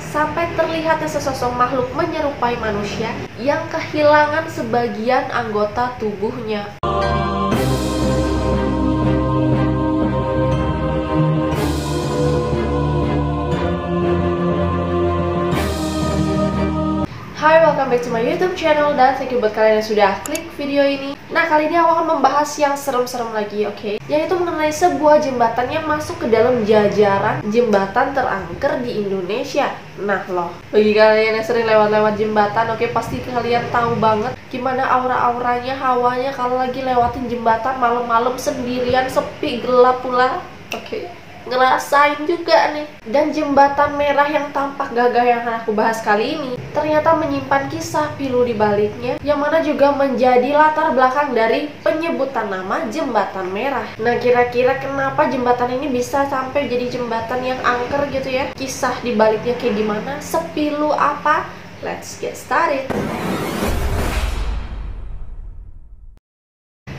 sampai terlihatnya sesosok makhluk menyerupai manusia yang kehilangan sebagian anggota tubuhnya. Hai, welcome back to my YouTube channel, dan thank you buat kalian yang sudah klik video ini. Nah, kali ini aku akan membahas yang serem-serem lagi, oke? Yaitu mengenai sebuah jembatan yang masuk ke dalam jajaran jembatan terangker di Indonesia. Nah loh, bagi kalian yang sering lewat-lewat jembatan, oke, pasti kalian tahu banget gimana aura-auranya, hawanya kalau lagi lewatin jembatan malam-malam sendirian, sepi, gelap pula, oke? Ngerasain juga nih. Dan jembatan merah yang tampak gagah yang akan aku bahas kali ini ternyata menyimpan kisah pilu di baliknya, yang mana juga menjadi latar belakang dari penyebutan nama jembatan merah. Nah, kira-kira kenapa jembatan ini bisa sampai jadi jembatan yang angker gitu ya? Kisah di baliknya kayak gimana? Sepilu apa? Let's get started.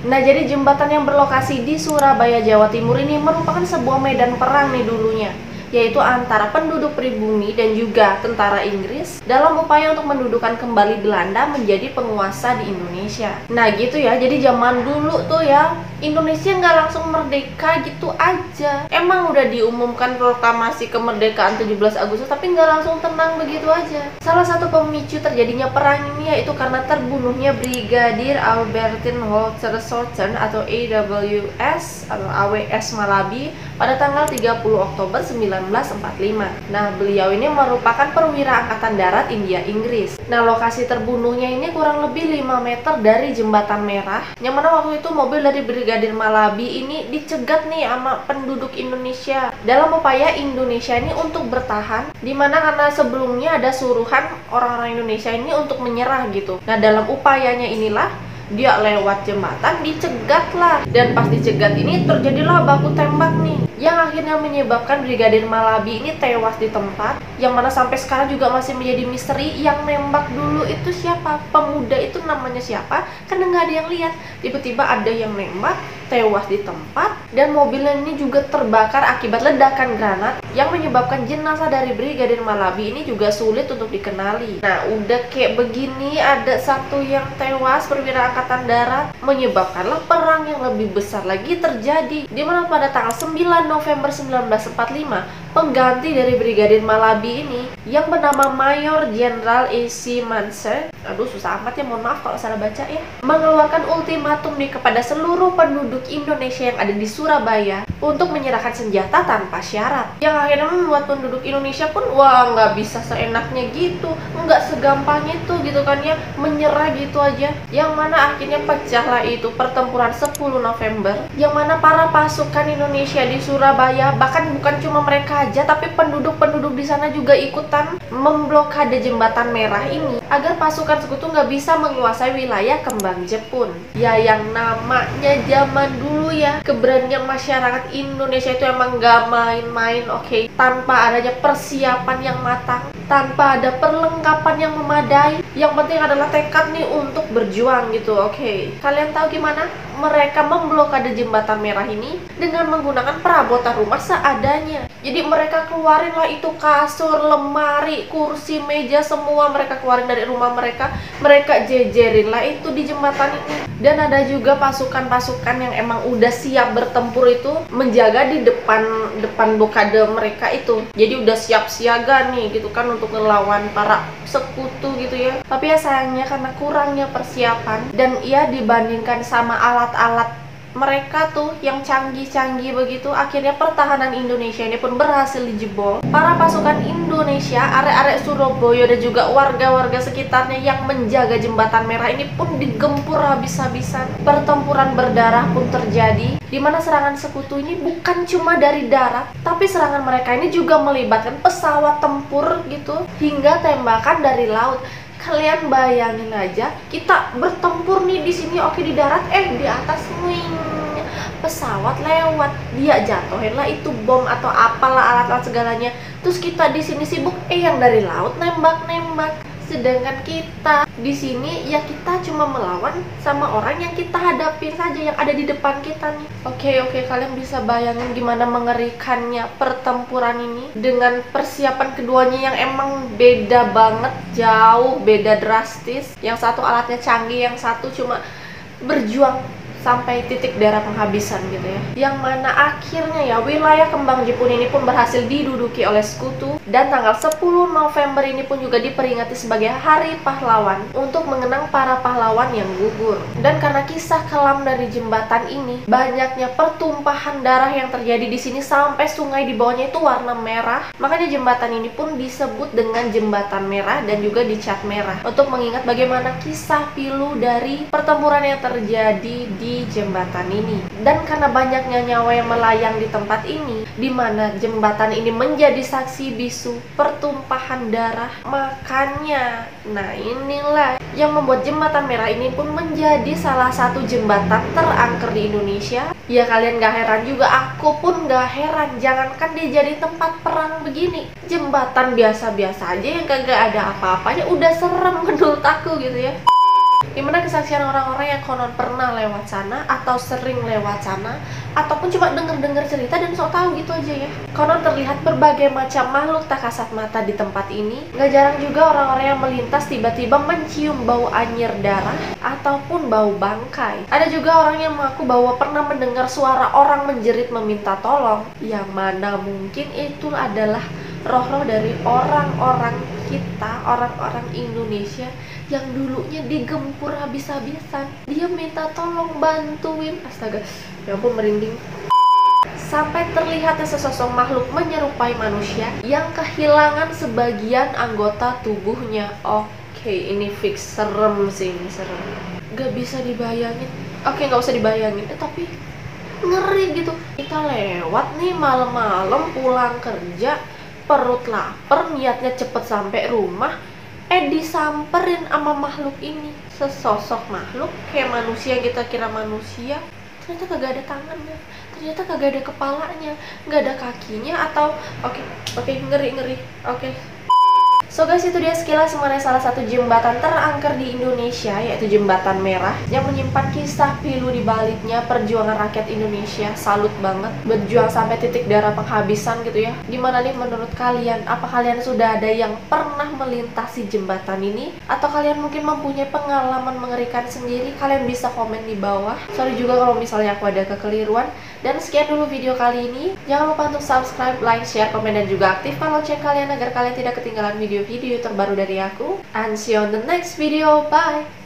Nah, jadi jembatan yang berlokasi di Surabaya, Jawa Timur ini merupakan sebuah medan perang nih dulunya, yaitu antara penduduk pribumi dan juga tentara Inggris dalam upaya untuk mendudukan kembali Belanda menjadi penguasa di Indonesia. Nah gitu ya, jadi zaman dulu tuh ya, Indonesia nggak langsung merdeka gitu aja. Emang udah diumumkan proklamasi kemerdekaan 17 Agustus, tapi nggak langsung tenang begitu aja. Salah satu pemicu terjadinya perang ini yaitu karena terbunuhnya Brigadir Albertin Walter Soeten atau AWS atau AWS Malabi pada tanggal 30 Oktober 1945. Nah, beliau ini merupakan perwira angkatan darat India-Inggris. Nah, lokasi terbunuhnya ini kurang lebih 5 meter dari Jembatan Merah, yang mana waktu itu mobil dari Brigadir Malabi ini dicegat nih sama penduduk Indonesia dalam upaya Indonesia ini untuk bertahan, dimana karena sebelumnya ada suruhan orang-orang Indonesia ini untuk menyerah gitu. Nah, dalam upayanya inilah dia lewat jembatan, dicegat lah. Dan pas dicegat ini terjadilah baku tembak nih, yang akhirnya menyebabkan Brigadir Malabi ini tewas di tempat, yang mana sampai sekarang juga masih menjadi misteri. Yang nembak dulu itu siapa? Pemuda itu namanya siapa? Karena nggak ada yang lihat. Tiba-tiba ada yang nembak, tewas di tempat, dan mobilnya ini juga terbakar akibat ledakan granat yang menyebabkan jenazah dari Brigadir Malabi ini juga sulit untuk dikenali. Nah, udah kayak begini, ada satu yang tewas, perwira angkatan darat, menyebabkanlah perang yang lebih besar lagi terjadi, di mana pada tanggal 9 November 1945 pengganti dari Brigadir Malabi ini yang bernama Mayor Jenderal A.C. Munson, aduh susah amat ya, mohon maaf kalau salah baca ya, mengeluarkan ultimatum nih kepada seluruh penduduk Indonesia yang ada di Surabaya untuk menyerahkan senjata tanpa syarat, yang akhirnya membuat penduduk Indonesia pun wah nggak bisa seenaknya gitu, nggak segampang itu gitu kan ya, menyerah gitu aja. Yang mana akhirnya pecahlah itu pertempuran 10 November, yang mana para pasukan Indonesia di Surabaya, bahkan bukan cuma mereka aja, tapi penduduk-penduduk di sana juga ikutan memblokade Jembatan Merah ini agar pasukan sekutu nggak bisa menguasai wilayah Kembang Jepun. Ya, yang namanya zaman dulu ya, keberanian masyarakat Indonesia itu emang nggak main-main, oke? Tanpa adanya persiapan yang matang, tanpa ada perlengkapan yang memadai, yang penting adalah tekad nih untuk berjuang gitu, oke? Kalian tahu gimana mereka memblokade Jembatan Merah ini? Dengan menggunakan perabotan rumah seadanya. Jadi mereka keluarin lah itu kasur, lemari, kursi, meja, semua mereka keluarin dari rumah mereka. Mereka jejerin lah itu di jembatan ini. Dan ada juga pasukan-pasukan yang emang udah siap bertempur itu menjaga di depan blokade mereka itu. Jadi udah siap siaga nih gitu kan untuk ngelawan para sekutu gitu ya. Tapi ya sayangnya karena kurangnya persiapan, dan ia dibandingkan sama alat-alat mereka tuh yang canggih-canggih begitu, akhirnya pertahanan Indonesia ini pun berhasil dijebol. Para pasukan Indonesia, arek-arek Surabaya dan juga warga-warga sekitarnya yang menjaga Jembatan Merah ini pun digempur habis-habisan. Pertempuran berdarah pun terjadi, di mana serangan sekutu ini bukan cuma dari darat, tapi serangan mereka ini juga melibatkan pesawat tempur gitu, hingga tembakan dari laut. Kalian bayangin aja, kita bertempur nih di sini, oke, di darat, di atas wing pesawat lewat, dia jatuhin lah itu bom atau apalah alat-alat segalanya. Terus kita di sini sibuk, yang dari laut nembak-nembak. Sedangkan kita di sini ya kita cuma melawan sama orang yang kita hadapin saja, yang ada di depan kita nih. Oke, kalian bisa bayangin gimana mengerikannya pertempuran ini dengan persiapan keduanya yang emang beda banget, jauh beda drastis. Yang satu alatnya canggih, yang satu cuma berjuang sampai titik darah penghabisan gitu ya. Yang mana akhirnya ya wilayah kembang Jepun ini pun berhasil diduduki oleh sekutu, dan tanggal 10 November ini pun juga diperingati sebagai Hari Pahlawan untuk mengenang para pahlawan yang gugur. Dan karena kisah kelam dari jembatan ini, banyaknya pertumpahan darah yang terjadi di sini sampai sungai di bawahnya itu warna merah. Makanya jembatan ini pun disebut dengan jembatan merah dan juga dicat merah untuk mengingat bagaimana kisah pilu dari pertempuran yang terjadi di jembatan ini. Dan karena banyaknya nyawa yang melayang di tempat ini, di mana jembatan ini menjadi saksi bisu pertumpahan darah, makanya nah inilah yang membuat jembatan merah ini pun menjadi salah satu jembatan terangker di Indonesia. Ya kalian gak heran juga, aku pun gak heran. Jangankan dia jadi tempat perang begini, jembatan biasa-biasa aja yang kagak ada apa-apanya udah serem menurut aku gitu ya. Dimana kesaksian orang-orang yang konon pernah lewat sana atau sering lewat sana, ataupun cuma denger-dengar cerita dan sok tahu gitu aja ya. Konon terlihat berbagai macam makhluk tak kasat mata di tempat ini. Gak jarang juga orang-orang yang melintas tiba-tiba mencium bau anyir darah ataupun bau bangkai. Ada juga orang yang mengaku bahwa pernah mendengar suara orang menjerit meminta tolong, yang mana mungkin itu adalah roh-roh dari orang-orang kita, orang-orang Indonesia yang dulunya digempur habis-habisan. Dia minta tolong bantuin. Astaga, ya ampun merinding. Sampai terlihatnya sesosok makhluk menyerupai manusia yang kehilangan sebagian anggota tubuhnya. Oke, ini fix serem sih, ini serem. Gak bisa dibayangin. Oke, gak usah dibayangin. Tapi ngeri gitu. Kita lewat nih malam-malam pulang kerja, perut lapar, niatnya cepet sampai rumah, disamperin sama makhluk ini. Sesosok makhluk kayak manusia, kita kira manusia, ternyata kagak ada tangannya, ternyata kagak ada kepalanya, nggak ada kakinya, atau oke, ngeri. Oke. So guys, itu dia sekilas mengenai salah satu jembatan terangker di Indonesia, yaitu Jembatan Merah, yang menyimpan kisah pilu di baliknya perjuangan rakyat Indonesia. Salut banget, berjuang sampai titik darah penghabisan gitu ya. Gimana nih menurut kalian? Apa kalian sudah ada yang pernah melintasi jembatan ini? Atau kalian mungkin mempunyai pengalaman mengerikan sendiri? Kalian bisa komen di bawah. Sorry juga kalau misalnya aku ada kekeliruan. Dan sekian dulu video kali ini. Jangan lupa untuk subscribe, like, share, komen, dan juga aktifkan lonceng kalian agar kalian tidak ketinggalan video-video terbaru dari aku. And see you on the next video. Bye!